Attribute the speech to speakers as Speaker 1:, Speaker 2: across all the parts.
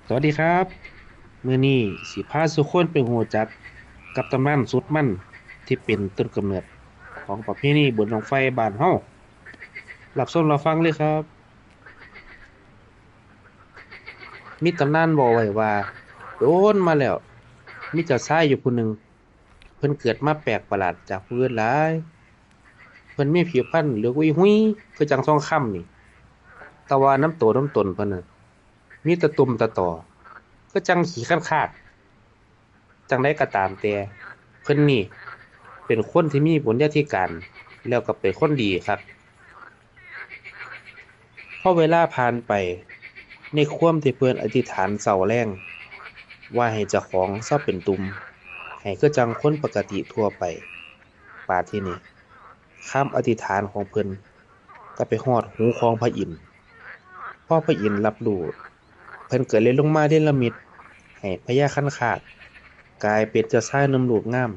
Speaker 1: สวัสดีครับมื้อนี้สิพาทุกคนไปรู้จักกับตำนานสุดมันที่เป็นต้นกำเนิดของประเพณีบุญบั้งไฟบ้านเฮารับชมรับฟังเลยครับมีตำนานบอกไว้ว่าโดนมาแล้วมีเจ้าชายอยู่ผู้หนึ่งเพิ่นเกิดมาแปลกประหลาดจากผู้อื่นหลายเพิ่นมีผิวพรรณเหลืองอุ้ยหุ้ยคือจังทองคำนี่แต่ว่าน้ำโตน้ำตนเพิ่นน่ะมีแต่ตุ่มแต่ต่อคือจังขี้คร้านๆจังไดก็ตามแต่เพิ่นนี่ เป็นคนที่มีบุญญาธิการแล้วก็เป็นคนดีครับพอเวลาผ่านไปในความที่เพิ่นอธิษฐานเช้าแลงว่าให้เจ้าของเซาเป็นตุ่มให้คือจังคนปกติทั่วไปบาดทีนี้คำอธิษฐานของเพิ่นก็ไปฮอดหูของพระอินทร์พอพระอินทร์รับรู้เพิ่นก็เลยลงมาเนรมิตให้พญาคันคากกลายเป็นเจ้าชายหนุ่มรูปงาม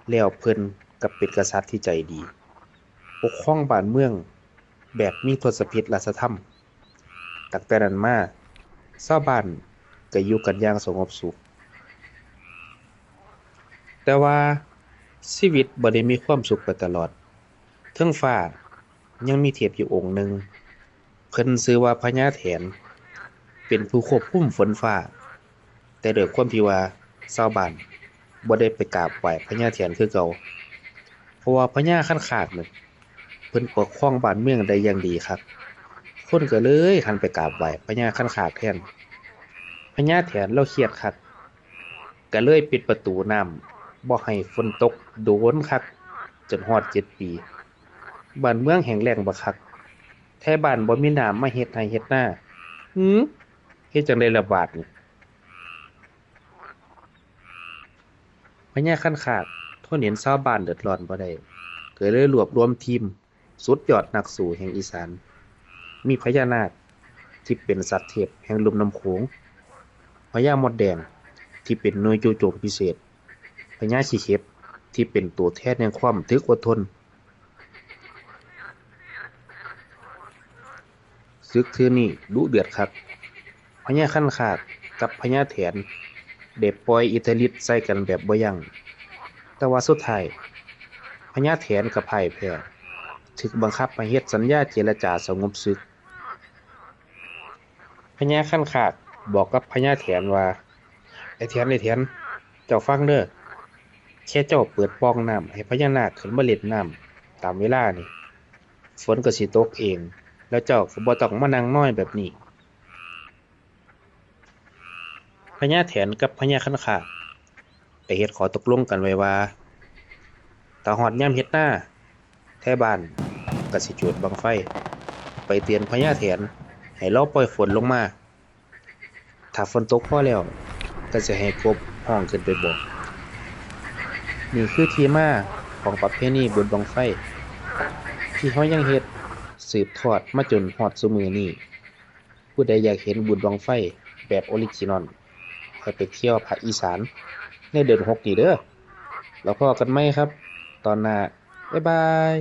Speaker 1: แล้วเพิ่นก็เป็นกษัตริย์ที่ใจดีปกครองบ้านเมือง แบบมีทศพิธราชธรรมตั้งแต่นั้นมาชาวบ้านก็อยู่กันอย่างสงบสุขแต่ว่าชีวิตบ่ได้มีความสุขไปตลอดเทิงฟ้ายังมีเทพอยู่องค์หนึ่งเพิ่นชื่อว่าพญาแถนเป็นผู้ควบคุมฝนฟ้าแต่ด้วยความที่ว่าชาวบ้านบ่ได้ไปกราบไหว้พญาแถนคือเก่าเพราะว่าพญาคันคากนั่นเพิ่นปกครองบ้านเมืองได้อย่างดีครับคนก็เลยหันไปกราบไหว้พญาคันคากแทน พญาแถนเลาเครียดคักก็เลยปิดประตูน้ำบ่ให้ฝนตกโดนคักจนฮอด7 ปีบ้านเมืองแห้งแล้งบักคักแถวบ้านบ่มีน้ำมาเฮ็ดไร่เฮ็ดนาหือเฮ็ดจั่งใดล่ะบาดนี้พญาคันคากทนเห็นชาวบ้านเดือดร้อนบ่ได้ก็เลยรวบรวมทีมสุดยอดนักสู้แห่งอีสานมีพญานาคที่เป็นสัตว์เทพแห่งลุ่มน้ำโขงพญามดแดงที่เป็นหน่วยจู่โจมพิเศษ พญาขี้เข็บที่เป็นตัวแทนแห่งความถึกอดทนศึกเทื่อนี้ดุเดือดคักพญาคันคากกับพญาแถนได้ปล่อยอิทธิฤทธิ์ใส่กันแบบบ่ยั้งแต่ว่าสุดท้ายพญาแถนก็พ่ายแพ้ถูกบังคับให้เฮ็ดสัญญาเจรจาสงบศึกพญาคันคากบอกกับพญาแถนว่าไอ้แถนเจ้าฟังเด้อแค่เจ้าเปิดปล่องน้ำให้พญานาคขึ้นมาเล่นน้ำตามเวลานี่ฝนก็สิตกเองแล้วเจ้าก็บ่ต้องมานั่งน้อยแบบนี้ พญาแถนกับพญาคันคากได้เฮ็ดข้อตกลงกันไว้ว่าถ้าฮอดยามเฮ็ดนาแถวบ้านก็สิจุดบั้งไฟไปเตือนพญาแถนให้เลาปล่อยฝนลงมาถ้าฝนตกพอแล้วก็สิให้กบร้องขึ้นไปบอกนี่คือที่มาของประเพณีบุญบั้งไฟที่เรายังเฮ็ดสืบทอดมาจนฮอดซุมื้อนี้ผู้ใดอยากเห็นบุญบั้งไฟแบบออริจินัลให้ไปเที่ยวภาคอีสานในเดือน6นี้เด้อแล้วพอกันใหม่ครับตอนหน้าบ๊ายบาย